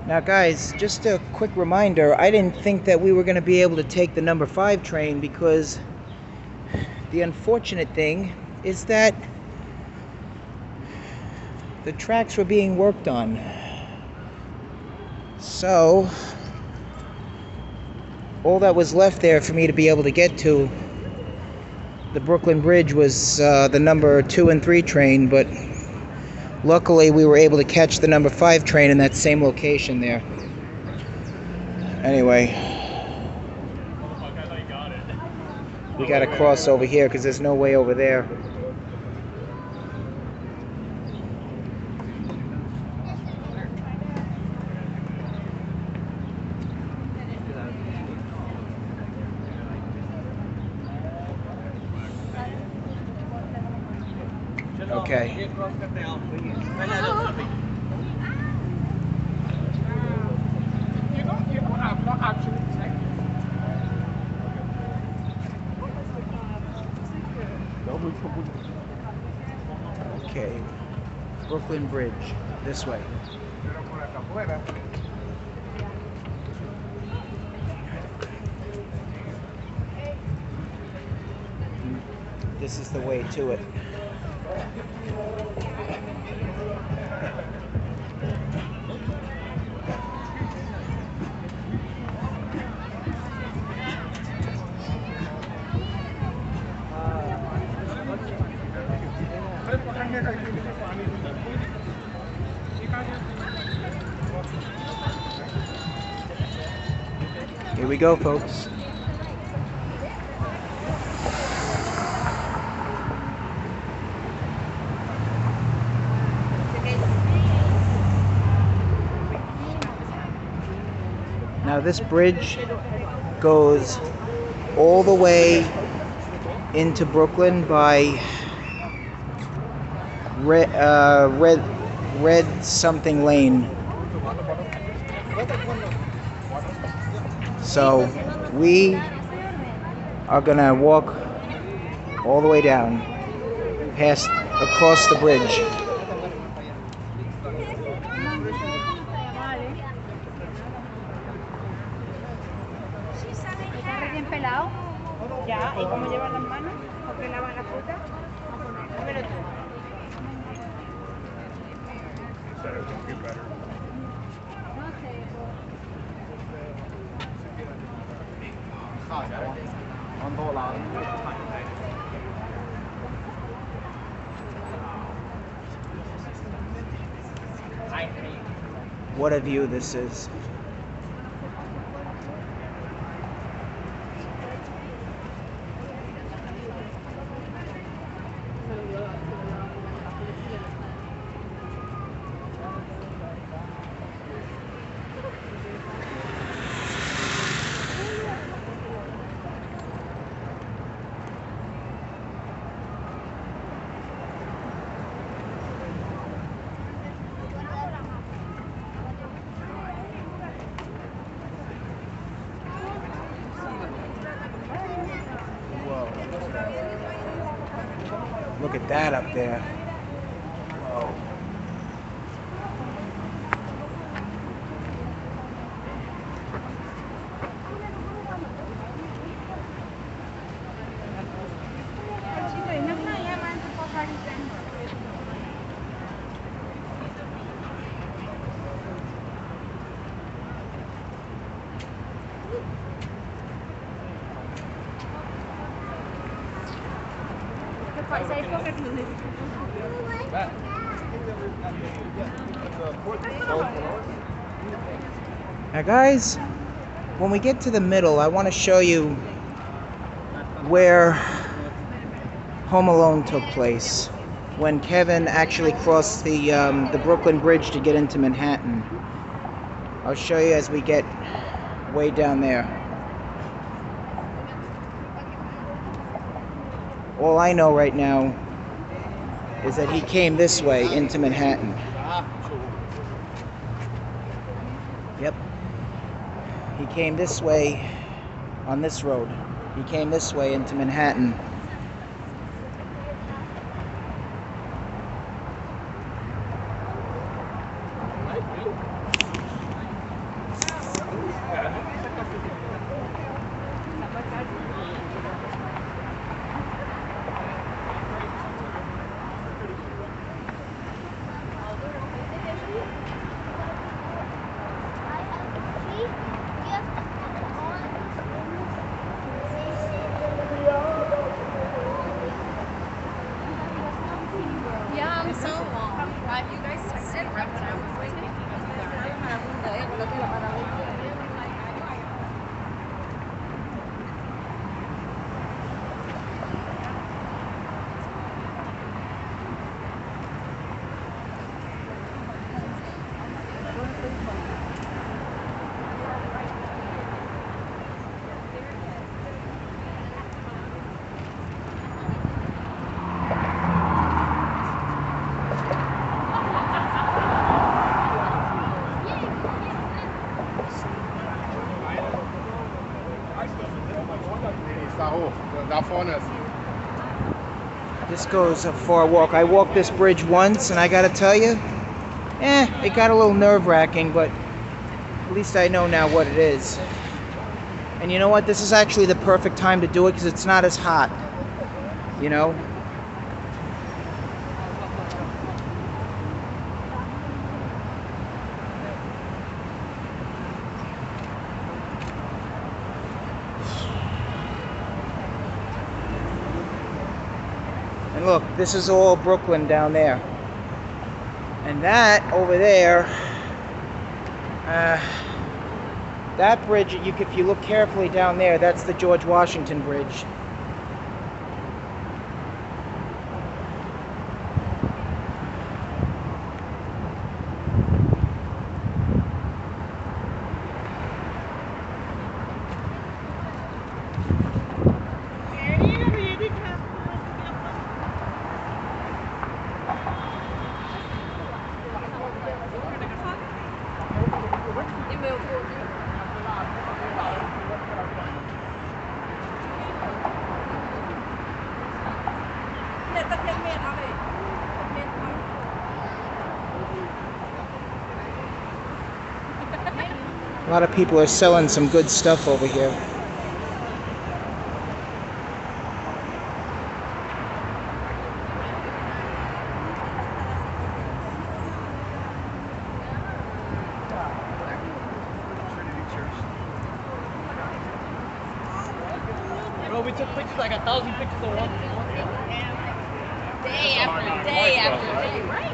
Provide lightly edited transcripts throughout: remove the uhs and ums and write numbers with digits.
Now guys, just a quick reminder, I didn't think that we were going to be able to take the number 5 train because the unfortunate thing is that the tracks were being worked on. So, all that was left there for me to be able to get to the Brooklyn Bridge was the number 2 and 3 train, but luckily we were able to catch the number 5 train in that same location there. Anyway, we gotta cross over here because there's no way over there. Okay. Okay. Brooklyn Bridge. This way. This is the way to it. Here we go, folks. Now this bridge goes all the way into Brooklyn by Red something lane. So we are gonna walk all the way down, past, across the bridge. Ya, ¿y cómo llevan las manos? ¿O que lavan la fruta? Dímelo tú. What a view this is. Look at that up there. Whoa. Now guys, when we get to the middle, I want to show you where Home Alone took place, when Kevin actually crossed the Brooklyn Bridge to get into Manhattan. I'll show you as we get way down there. All I know right now is that he came this way into Manhattan. Yep. He came this way on this road. He came this way into Manhattan. This goes a far walk. I walked this bridge once, and I gotta tell you, it got a little nerve-wracking, but at least I know now what it is. And you know what? This is actually the perfect time to do it because it's not as hot, you know? And look, this is all Brooklyn down there. And that over there, that bridge, if you look carefully down there, that's the George Washington Bridge. A lot of people are selling some good stuff over here. Bro, we took pictures, like 1,000 pictures of one. Day after day after day, right?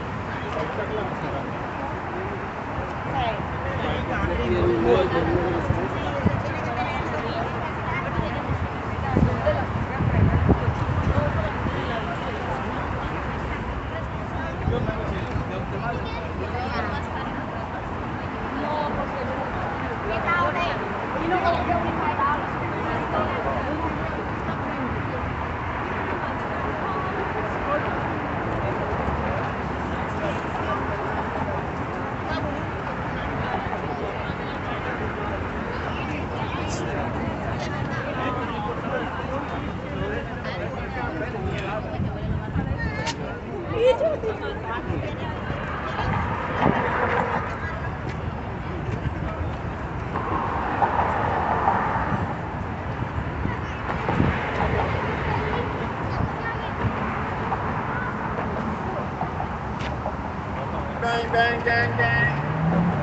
Bang, bang, gang, gang.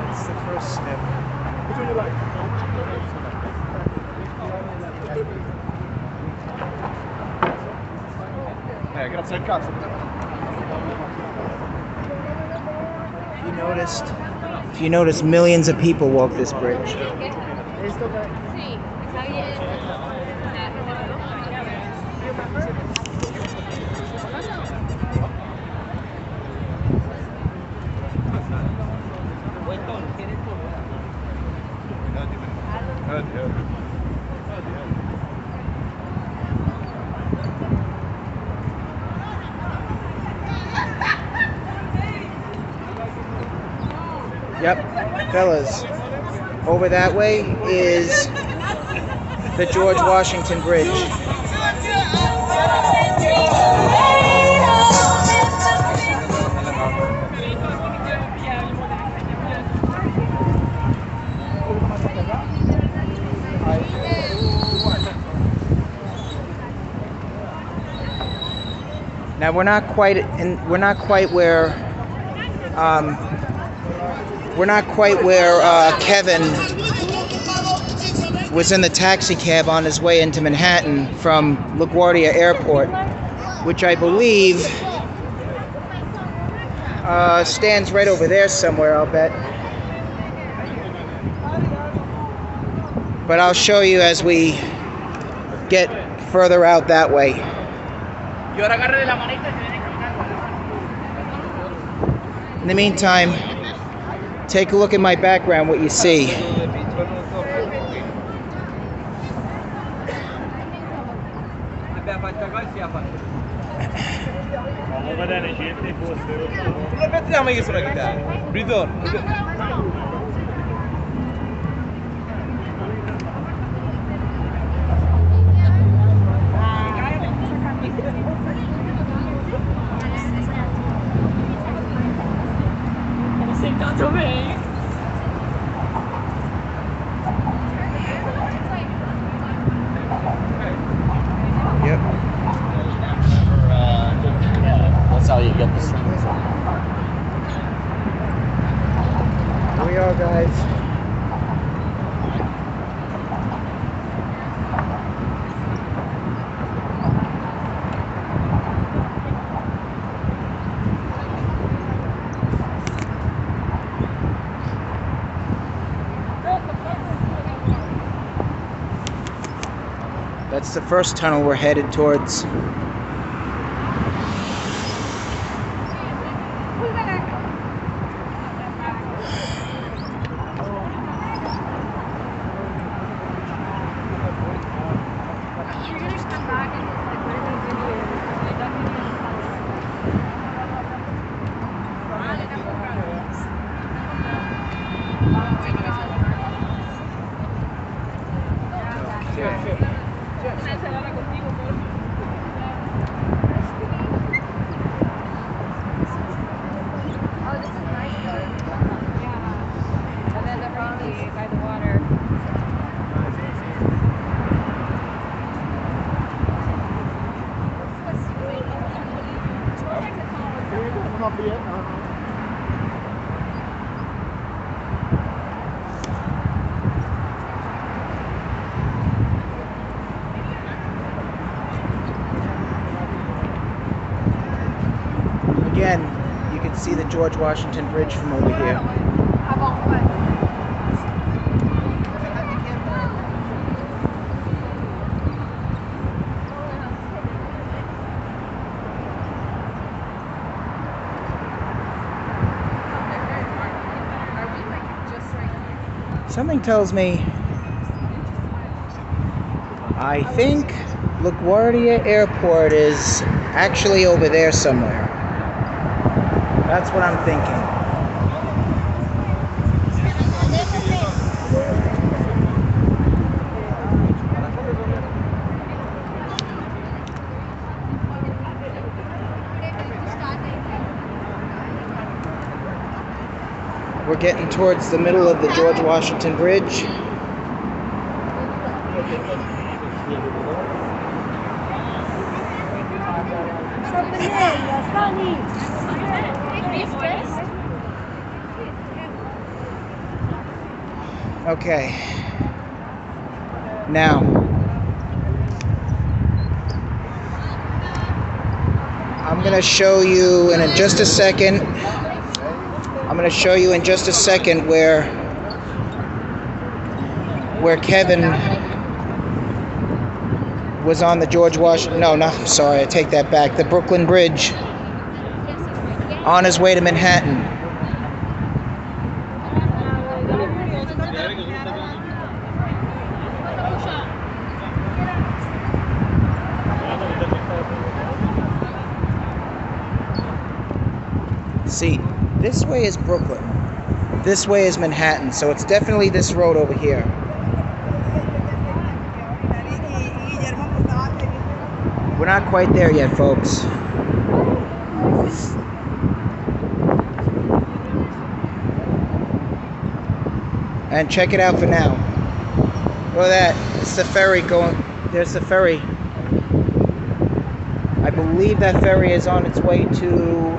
That's the first step. Which one you like? Hey, get upside cuts. If you noticed, millions of people walk this bridge. Yep, fellas, over that way is the George Washington Bridge. Now we're not quite where Kevin was in the taxi cab on his way into Manhattan from LaGuardia Airport, which I believe stands right over there somewhere, I'll bet. But I'll show you as we get further out that way. In the meantime, take a look at my background, what you see. Yep. That's how you get the strings. Here we are, guys. That's the first tunnel we're headed towards. By the water. Again, you can see the George Washington Bridge from over here. Something tells me, I think LaGuardia Airport is actually over there somewhere. That's what I'm thinking. We're getting towards the middle of the George Washington Bridge. Okay. Now, I'm going to show you in just a second. I'm going to show you in just a second where Kevin was on the George Washington. No, I'm sorry. I take that back. The Brooklyn Bridge on his way to Manhattan. See, this way is Brooklyn. This way is Manhattan, so it's definitely this road over here. We're not quite there yet, folks. And check it out for now. Look at that. It's the ferry going. There's the ferry. I believe that ferry is on its way to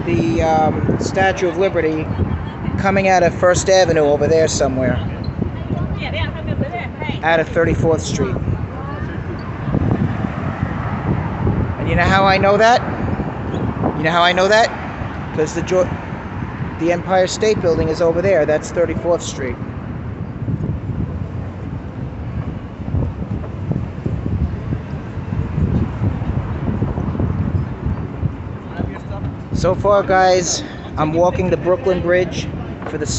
the Statue of Liberty, coming out of First Avenue over there somewhere, out of 34th Street. And you know how I know that? You know how I know that? Because the Empire State Building is over there. That's 34th Street. So far, guys, I'm walking the Brooklyn Bridge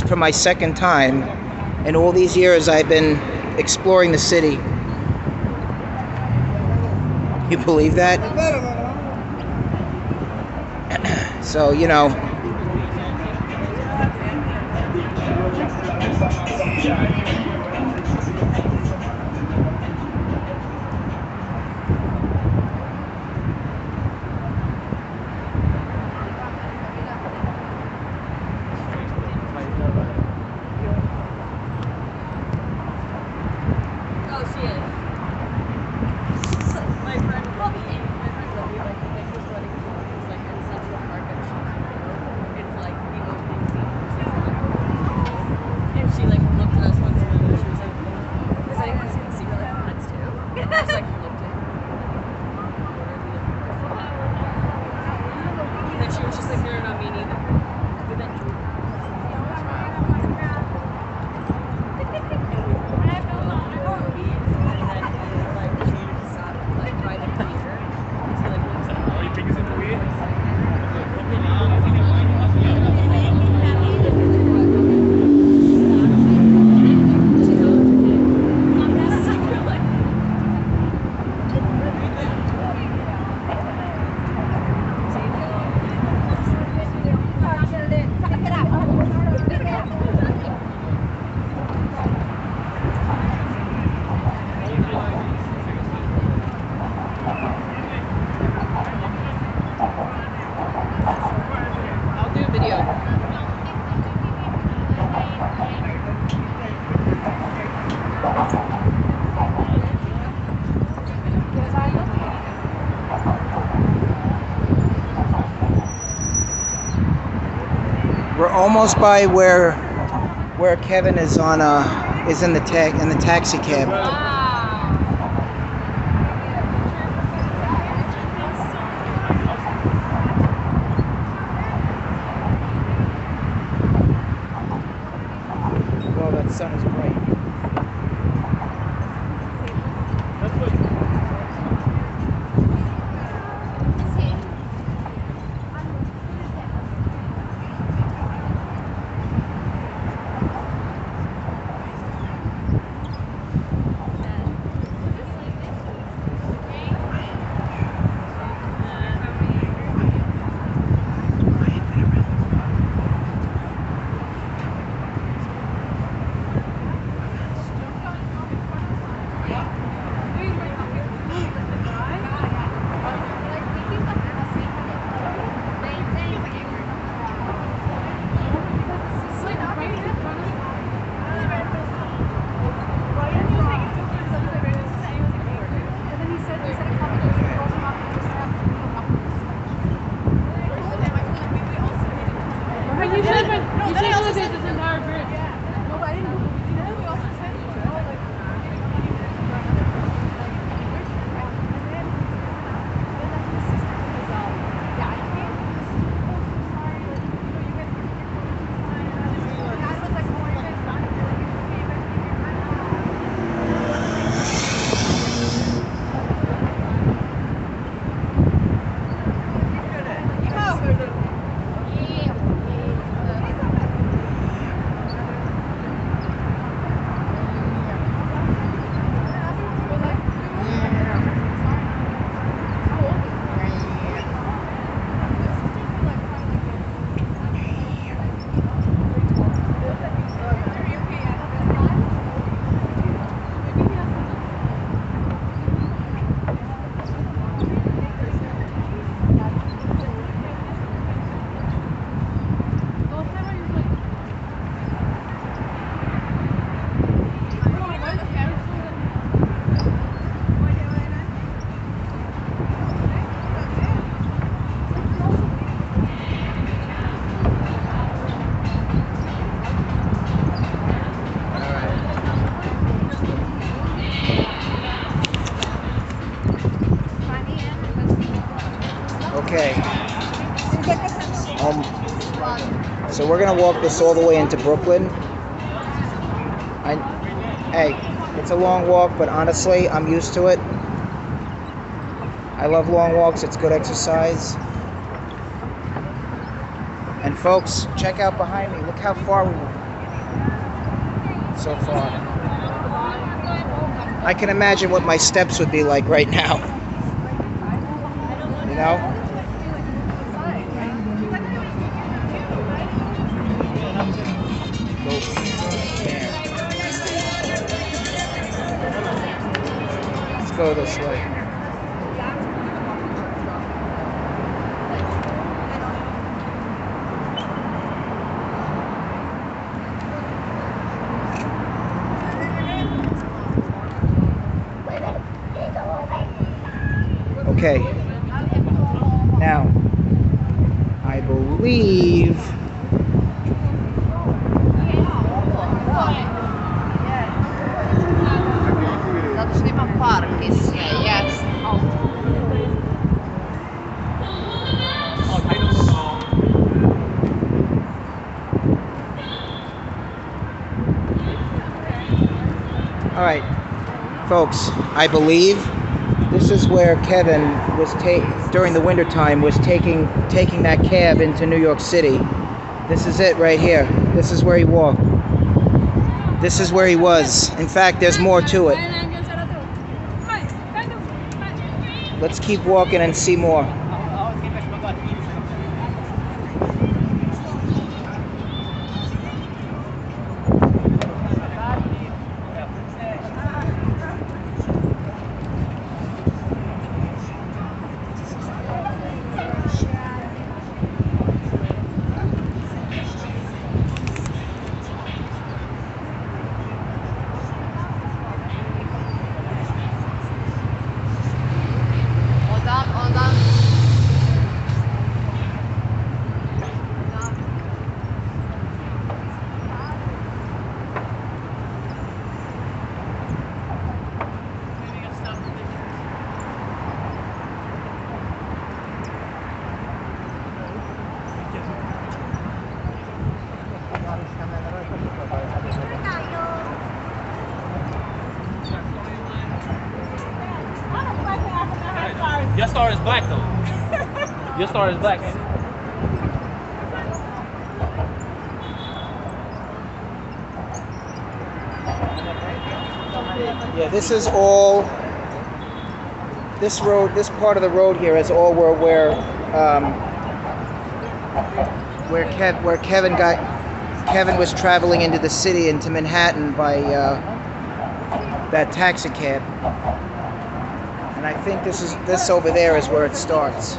for my second time. In all these years, I've been exploring the city. You believe that? So, you know. almost by where Kevin is on is in the taxi cab. Well, that sun is bright. Okay. So we're gonna walk this all the way into Brooklyn. Hey, it's a long walk, but honestly, I'm used to it. I love long walks. It's good exercise. And folks, check out behind me. Look how far we went. So far. I can imagine what my steps would be like right now. You know? Let's go this way. Okay. Now, I believe Zato što ima park i sve, jasno. all right, folks, I believe this is where Kevin was during the winter time was taking that cab into New York City. This is it right here. This is where he walked. This is where he was. In fact, there's more to it. Let's keep walking and see more. Ondan Your star is black though. Your star is black. Yeah, this is all. This road, this part of the road here is all where Kevin was traveling into the city, into Manhattan by that taxi cab. And I think this over there is where it starts.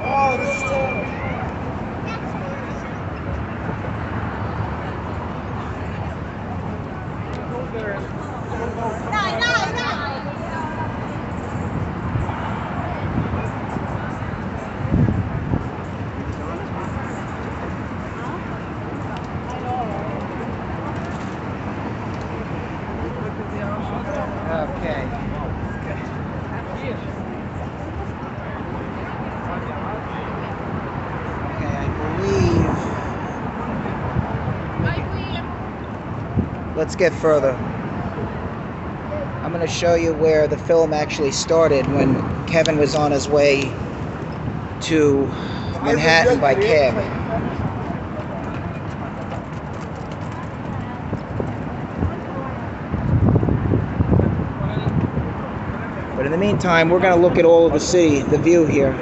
Oh, this is terrible. Okay. Okay, I believe. Let's get further. I'm going to show you where the film actually started when Kevin was on his way to Manhattan by cab. But in the meantime, we're going to look at all of the city, the view here.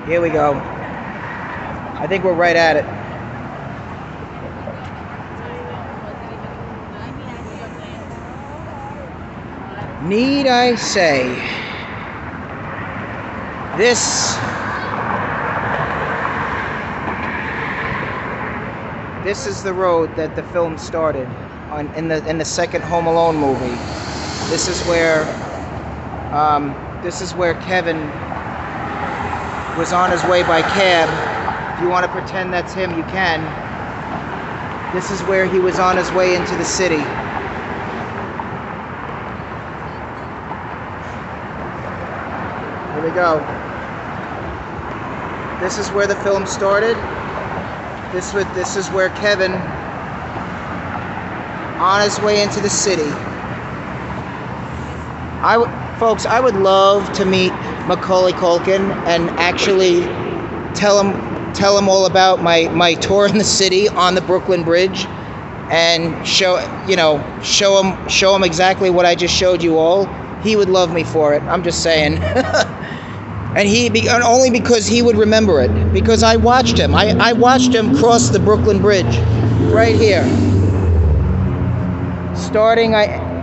Here we go. I think we're right at it. Need I say, this is the road that the film started on in the second Home Alone movie. This is where Kevin was on his way by cab. If you want to pretend that's him, you can. This is where he was on his way into the city. Here we go. This is where the film started. This is where Kevin, on his way into the city. Folks, I would love to meet Macaulay Culkin and actually tell him all about my tour in the city on the Brooklyn Bridge, and show him exactly what I just showed you all. He would love me for it. I'm just saying. And only because he would remember it, because I watched him. I watched him cross the Brooklyn Bridge right here,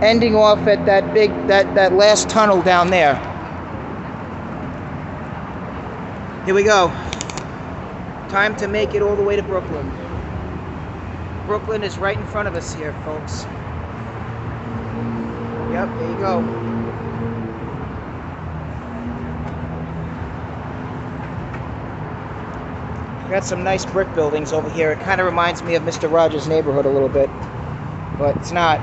ending off at that last tunnel down there. Here we go. Time to make it all the way to Brooklyn. Brooklyn is right in front of us here, folks. Yep, there you go. Got some nice brick buildings over here. It kind of reminds me of Mr. Rogers' Neighborhood a little bit, but it's not,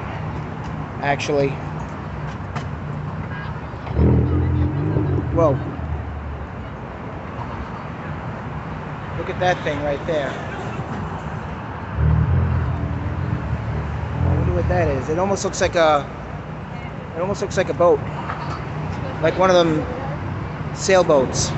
actually. Whoa. Look at that thing right there. I wonder what that is. It almost looks like a boat. Like one of them sailboats.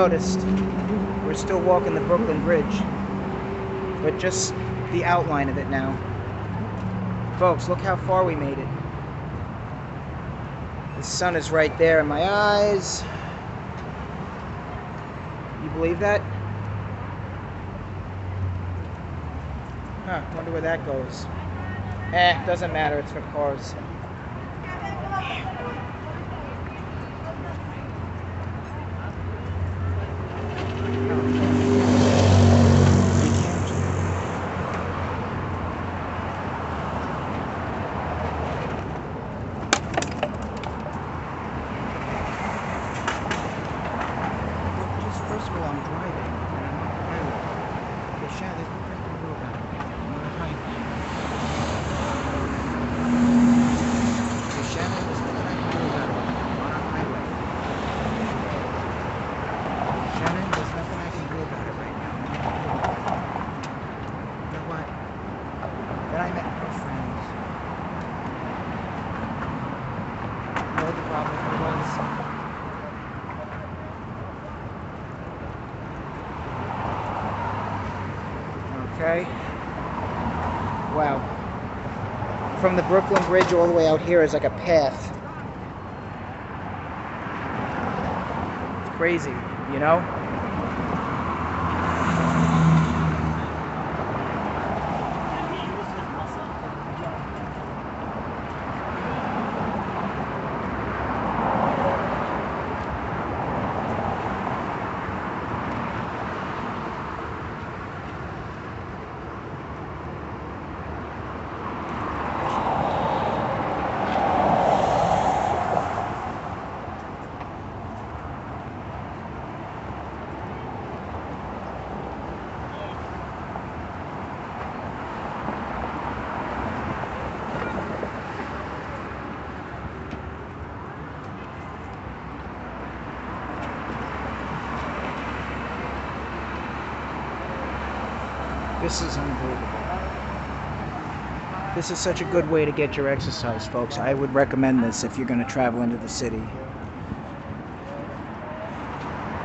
noticed, we're still walking the Brooklyn Bridge, but just the outline of it now. Folks, look how far we made it. The sun is right there in my eyes. You believe that? Huh, wonder where that goes. Doesn't matter, it's for cars. First of all, I'm driving, and I'm on the highway. Okay, Shannon, there's nothing I can do about it. I'm on the highway. Okay, Shannon, there's nothing I can do about it. I'm on a highway. Shannon, there's nothing I can do about it right now. You know what? Then I met her friends. You know what the problem with her was? Okay. Wow. From the Brooklyn Bridge all the way out here is like a path. It's crazy, you know? This is unbelievable. This is such a good way to get your exercise, folks. I would recommend this if you're going to travel into the city.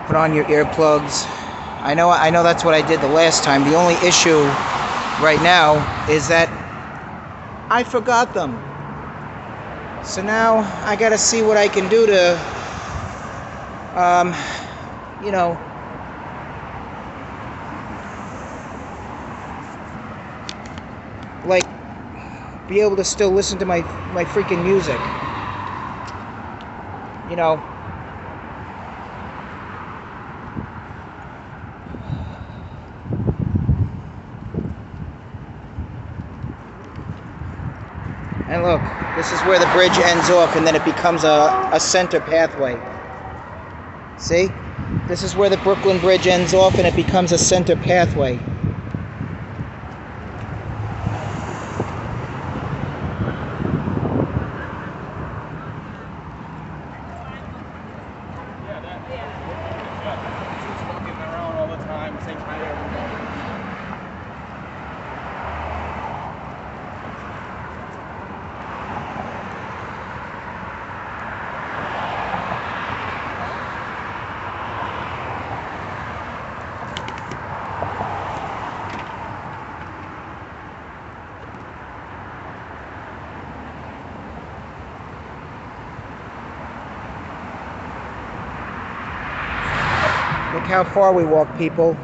Put on your earplugs. I know that's what I did the last time. The only issue right now is that I forgot them. So now I got to see what I can do to, you know, like, be able to still listen to my freaking music. You know. And look, this is where the bridge ends off, and then it becomes a center pathway. See? This is where the Brooklyn Bridge ends off, and it becomes a center pathway. Look how far we walked, people.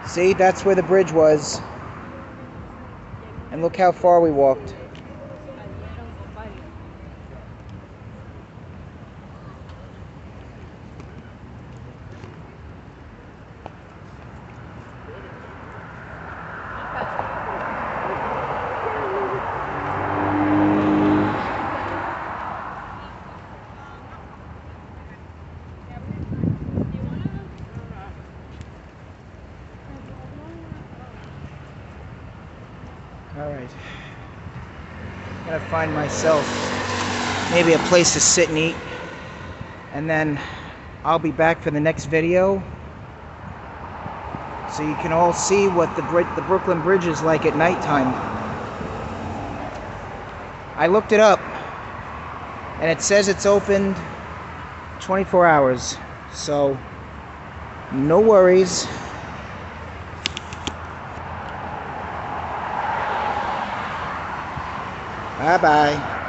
See, that's where the bridge was. And look how far we walked. Alright. Gotta find myself maybe a place to sit and eat. And then I'll be back for the next video. So you can all see what the Brooklyn Bridge is like at nighttime. I looked it up. And it says it's opened 24 hours. So, no worries. Bye-bye.